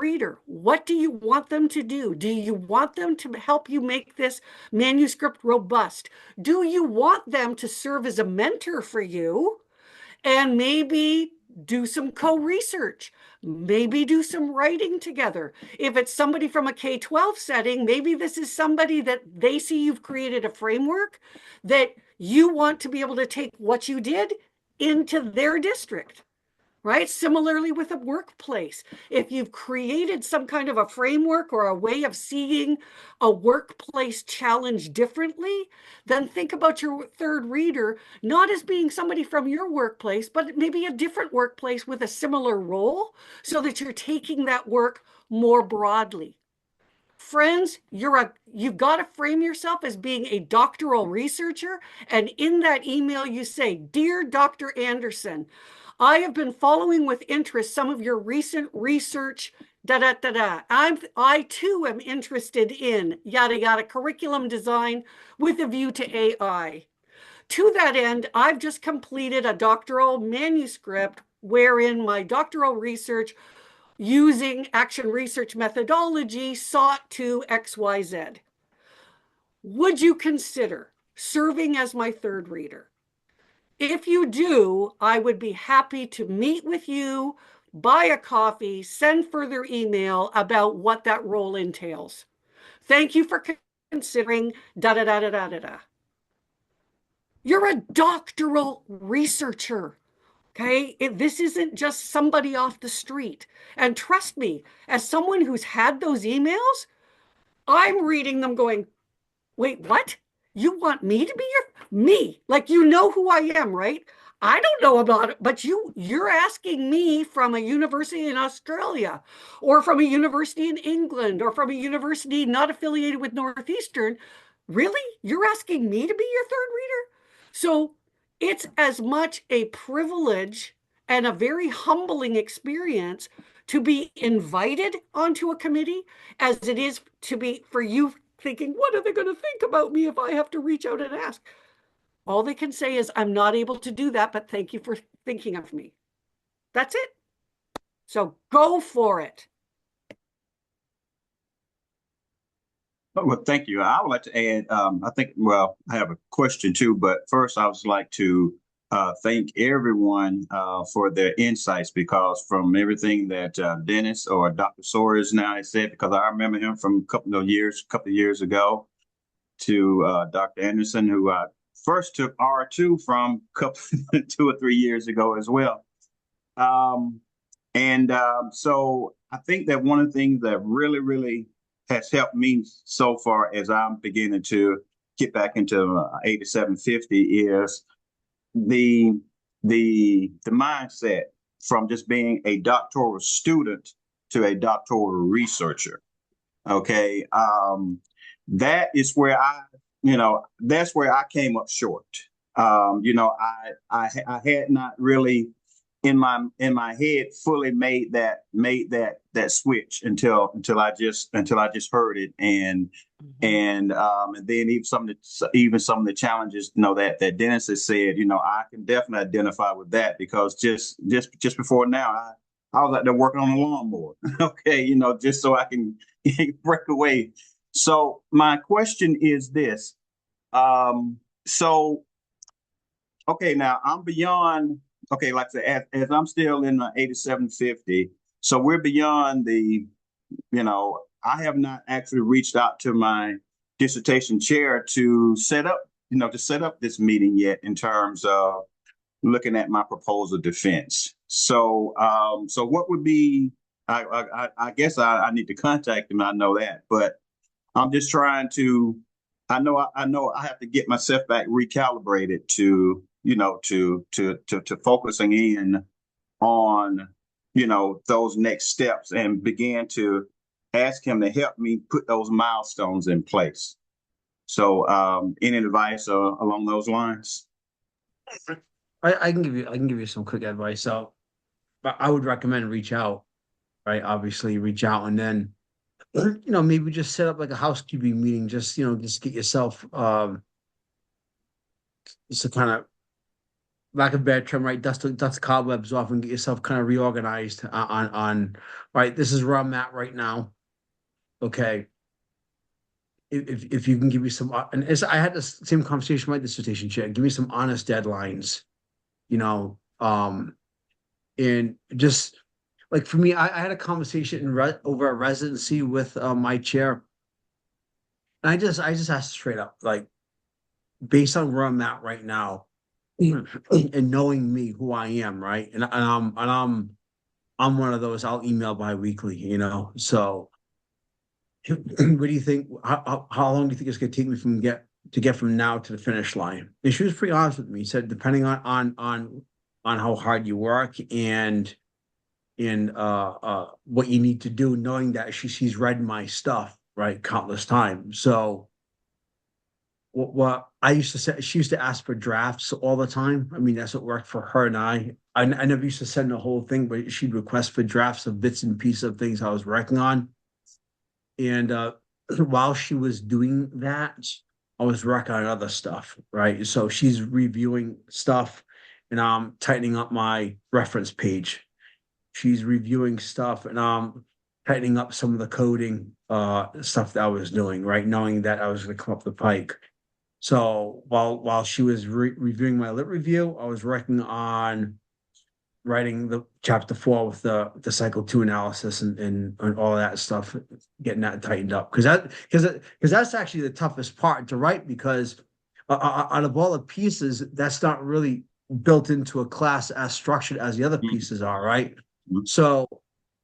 reader. What do you want them to do? Do you want them to help you make this manuscript robust? Do you want them to serve as a mentor for you and maybe do some co-research, maybe do some writing together? If it's somebody from a K-12 setting, maybe this is somebody that they see you've created a framework that you want to be able to take what you did into their district. Right? Similarly with a workplace, if you've created some kind of a framework or a way of seeing a workplace challenge differently, then think about your third reader not as being somebody from your workplace, but maybe a different workplace with a similar role, so that you're taking that work more broadly. Friends, you've got to frame yourself as being a doctoral researcher, and in that email you say, "Dear Dr. Anderson, I have been following with interest some of your recent research, I too am interested in yada yada curriculum design with a view to AI. To that end, I've just completed a doctoral manuscript wherein my doctoral research using action research methodology sought to XYZ. Would you consider serving as my third reader? If you do, I would be happy to meet with you, buy a coffee, send further email about what that role entails. Thank you for considering da da da da da da da." You're a doctoral researcher. Okay, this isn't just somebody off the street. And trust me, as someone who's had those emails, I'm reading them going, "Wait, what? You want me to be me? Like, you know who I am, right? I don't know about it, but you're asking me from a university in Australia or from a university in England or from a university not affiliated with Northeastern. Really? You're asking me to be your third reader?" So it's as much a privilege and a very humbling experience to be invited onto a committee as it is to be for you thinking, "What are they going to think about me if I have to reach out and ask?" All they can say is, "I'm not able to do that, but thank you for thinking of me." That's it. So go for it. Oh, well, thank you. I would like to add, well, I have a question too, but first I would like to thank everyone for their insights, because from everything that Dennis or Dr. Soares now has said, because I remember him from a couple of years ago, to Dr. Anderson, who I first took R2 from 2 or 3 years ago as well. So I think that one of the things that really has helped me so far as I'm beginning to get back into 8750 is the mindset from just being a doctoral student to a doctoral researcher. Okay. That is where that's where I came up short. I had not really in my head fully made that switch until I just heard it, and then even some of the challenges that Dennis has said, I can definitely identify with that, because just before now I was out there working on a lawnmower. Okay, just so I can break away. So my question is this. Okay, now I'm beyond. Okay, like I said, as I'm still in 8750, so we're beyond I have not actually reached out to my dissertation chair to set up this meeting yet in terms of looking at my proposal defense. So, what would be? I guess I need to contact him. I know that, but I'm just trying to. I know I have to get myself back recalibrated to focusing in on those next steps, and begin to ask him to help me put those milestones in place. So any advice along those lines? I can give you some quick advice. So I would recommend reach out, right? Obviously reach out, and then maybe just set up like a housekeeping meeting, just get yourself just to kind of lack of better term, right? Dust the cobwebs off and get yourself kind of reorganized on right. This is where I'm at right now. Okay. If you can give me some, and I had the same conversation with my dissertation chair. Give me some honest deadlines, you know, and just like for me, I had a conversation over a residency with my chair, and I just asked straight up, like based on where I'm at right now, and knowing me, who I am, right, I'm one of those I'll email bi-weekly, you know, so. What do you think? How long do you think it's going to take me to get from now to the finish line? And she was pretty honest with me. She said, depending on how hard you work and what you need to do, knowing that she's read my stuff, right, countless times. So what I used to say, she used to ask for drafts all the time. I mean, that's what worked for her and I never used to send the whole thing, but she'd request for drafts of bits and pieces of things I was working on. And while she was doing that, I was working on other stuff, right? So she's reviewing stuff and I'm tightening up my reference page. She's reviewing stuff and I'm tightening up some of the coding stuff that I was doing, right? Knowing that I was going to come up the pike. So while she was reviewing my lit review, I was working on writing the chapter 4 with the cycle 2 analysis and all of that stuff, getting that tightened up because that's actually the toughest part to write because out of all the pieces, that's not really built into a class as structured as the other pieces are, right? So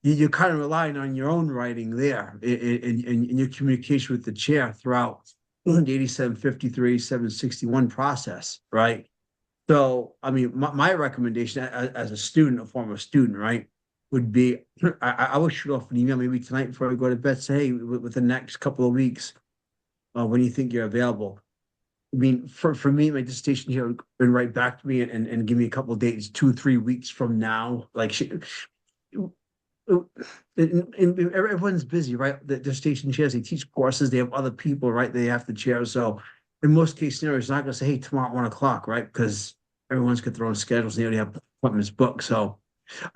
you're kind of relying on your own writing there in your communication with the chair throughout the 8753, 761 process, right? So, I mean, my recommendation as a student, a former student, right, would be I would shoot off an email maybe tonight before I go to bed. Say, hey, with the next couple of weeks, when you think you're available. I mean, for me, my dissertation here would write back to me and give me a couple of dates, 2-3 weeks from now. Like, and everyone's busy, right? The dissertation chairs, they teach courses, they have other people, right? They have to chair. So, in most case scenarios, it's not going to say, hey, tomorrow at 1 o'clock, right? Because everyone's got their own schedules and they already have appointments booked. So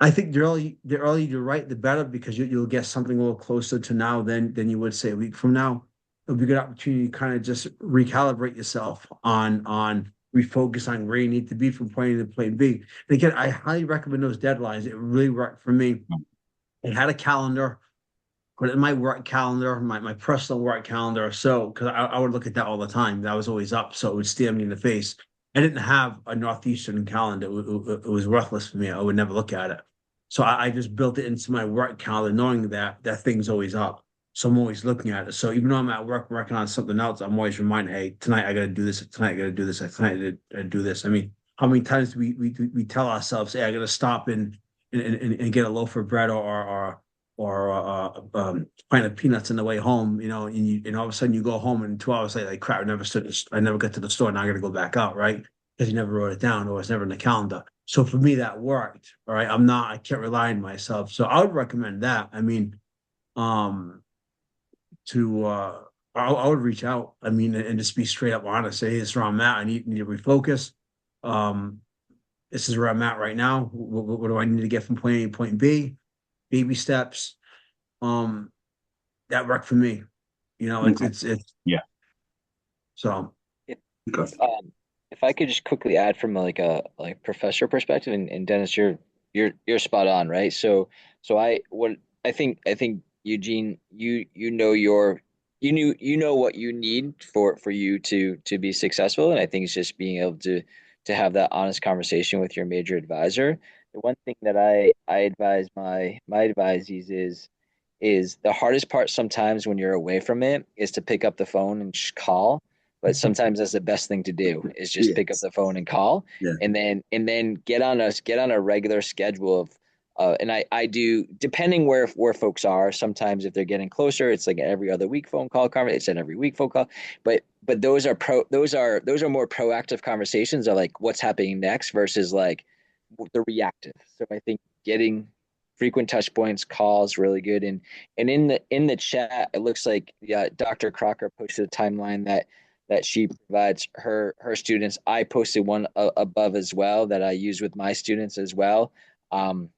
I think the earlier you write, the better because you'll get something a little closer to now than you would say a week from now. It'll be a good opportunity to kind of just recalibrate yourself on refocus on where you need to be from point A to point B. And again, I highly recommend those deadlines. It really worked for me. I had a calendar, put it in my work calendar, my personal work calendar. So, because I would look at that all the time. That was always up. So it would stare me in the face. I didn't have a Northeastern calendar. It was worthless for me. I would never look at it. So I just built it into my work calendar, knowing that thing's always up. So I'm always looking at it. So even though I'm at work working on something else, I'm always reminded, hey, tonight I got to do this. Tonight I got to do this. Tonight I got to do this. I mean, how many times do we tell ourselves, hey, I got to stop and get a loaf of bread or pint of peanuts on the way home, you know, and all of a sudden you go home and 2 hours later, like crap, I never got to the store. Now I got to go back out, right? Because you never wrote it down or it's never in the calendar. So for me, that worked. All right. I can't rely on myself. So I would recommend that. I mean, I would reach out. I mean, and just be straight up honest. Say, hey, this is where I'm at. I need to refocus. This is where I'm at right now. What do I need to get from point A to point B? Baby steps. That worked for me. You know, it's yeah. So If I could just quickly add from a professor perspective, and Dennis, you're spot on, right? So I think Eugene, you know what you need for you to be successful, and I think it's just being able to have that honest conversation with your major advisor. The one thing that I advise my advisees is the hardest part sometimes when you're away from it is to pick up the phone and just call. But sometimes that's the best thing to do is just pick up the phone and call, and then get on a regular schedule of and I do, depending where folks are. Sometimes if they're getting closer, it's like an every other week phone call conversation. It's an every week phone call. But those are more proactive conversations of like what's happening next versus like the reactive. So I think getting frequent touch points, calls, really good. And in the chat, it looks like Dr. Crocker posted a timeline that that she provides her students. I posted one above as well that I use with my students as well. Or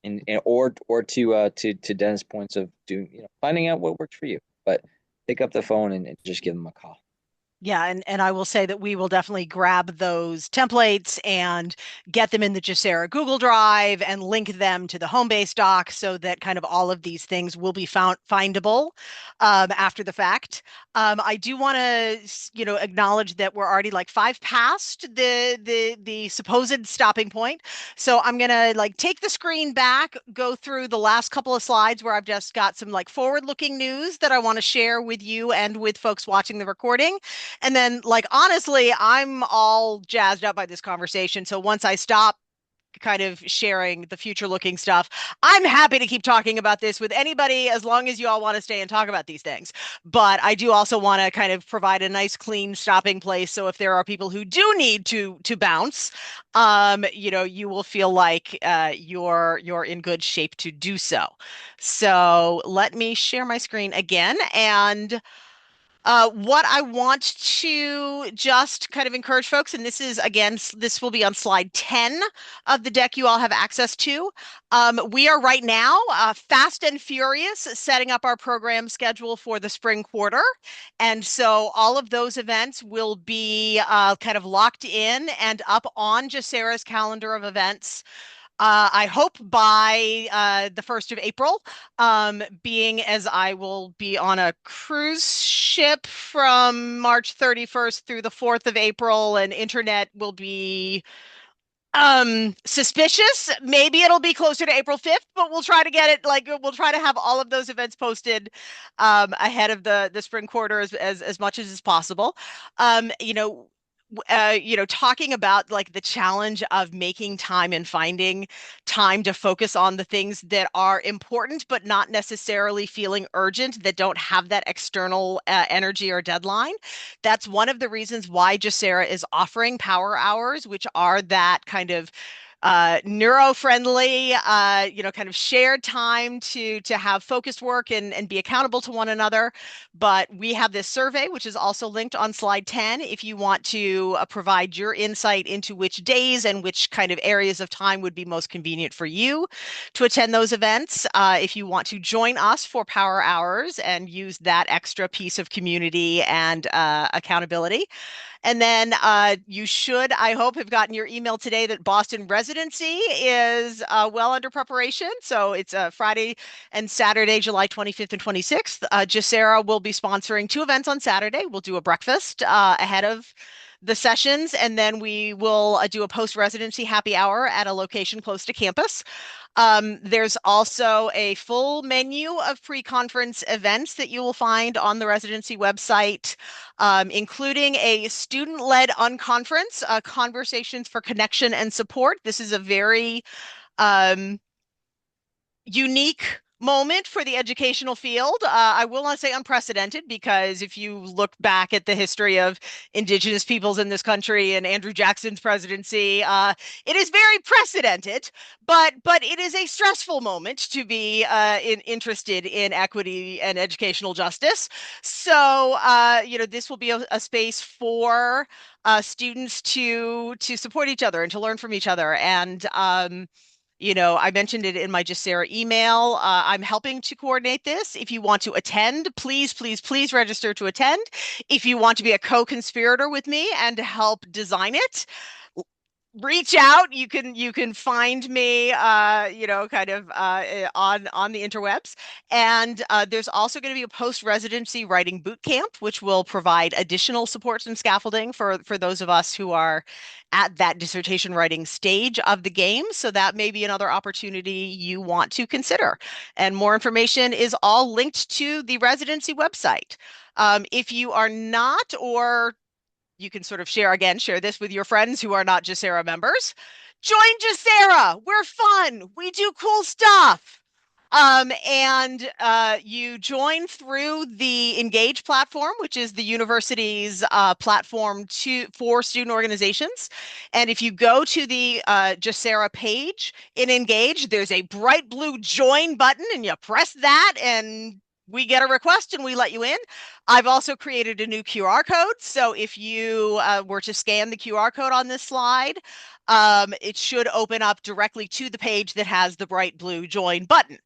to Dennis' points of doing, finding out what works for you. But pick up the phone and just give them a call. Yeah, and I will say that we will definitely grab those templates and get them in the GSERA Google Drive and link them to the home-based doc so that kind of all of these things will be findable after the fact. I do want to, acknowledge that we're already like 5 past the supposed stopping point. So I'm gonna like take the screen back, go through the last couple of slides where I've just got some like forward-looking news that I want to share with you and with folks watching the recording. And then, like, honestly, I'm all jazzed up by this conversation. So once I stop kind of sharing the future looking stuff, I'm happy to keep talking about this with anybody as long as you all want to stay and talk about these things. But I do also want to kind of provide a nice, clean stopping place. So if there are people who do need to bounce, you will feel like you're in good shape to do so. So let me share my screen again. And what I want to just kind of encourage folks, and this is, again, this will be on slide 10 of the deck you all have access to. We are right now fast and furious setting up our program schedule for the spring quarter. And so all of those events will be kind of locked in and up on GSERA's calendar of events. I hope by the 1st of April, being as I will be on a cruise ship from March 31st through the 4th of April, and internet will be suspicious. Maybe it'll be closer to April 5th, but we'll try to get it, like, we'll try to have all of those events posted ahead of the spring quarter as much as is possible. Talking about like the challenge of making time and finding time to focus on the things that are important, but not necessarily feeling urgent, that don't have that external energy or deadline. That's one of the reasons why GSERA is offering power hours, which are that kind of neuro-friendly, kind of shared time to have focused work and be accountable to one another. But we have this survey, which is also linked on slide 10, if you want to provide your insight into which days and which kind of areas of time would be most convenient for you to attend those events. If you want to join us for power hours and use that extra piece of community and accountability. And then you should, I hope, have gotten your email today that Boston residency is well under preparation. So it's Friday and Saturday, July 25th and 26th. GSERA will be sponsoring 2 events on Saturday. We'll do a breakfast ahead of the sessions, and then we will do a post-residency happy hour at a location close to campus. There's also a full menu of pre-conference events that you will find on the residency website, including a student-led unconference, Conversations for Connection and Support. This is a very unique moment for the educational field. I will not say unprecedented, because if you look back at the history of Indigenous peoples in this country and Andrew Jackson's presidency, it is very precedented, but it is a stressful moment to be interested in equity and educational justice. So, this will be a space for students to support each other and to learn from each other. And I mentioned it in my GSERA email. I'm helping to coordinate this. If you want to attend, please, please, please register to attend. If you want to be a co-conspirator with me and to help design it, reach out. You can find me, kind of on the interwebs. And there's also going to be a post-residency writing boot camp, which will provide additional supports and scaffolding for those of us who are at that dissertation writing stage of the game. So that may be another opportunity you want to consider. And more information is all linked to the residency website. If you are not, or you can sort of share this with your friends who are not GSERA members. Join GSERA. We're fun. We do cool stuff. And you join through the Engage platform, which is the university's platform for student organizations. And if you go to the GSERA page in Engage, there's a bright blue join button, and you press that, and we get a request and we let you in. I've also created a new QR code. So if you were to scan the QR code on this slide, it should open up directly to the page that has the bright blue join button.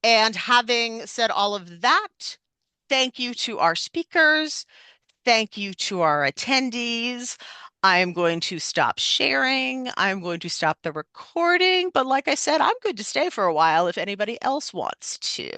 And having said all of that, thank you to our speakers. Thank you to our attendees. I'm going to stop sharing. I'm going to stop the recording. But like I said, I'm good to stay for a while if anybody else wants to.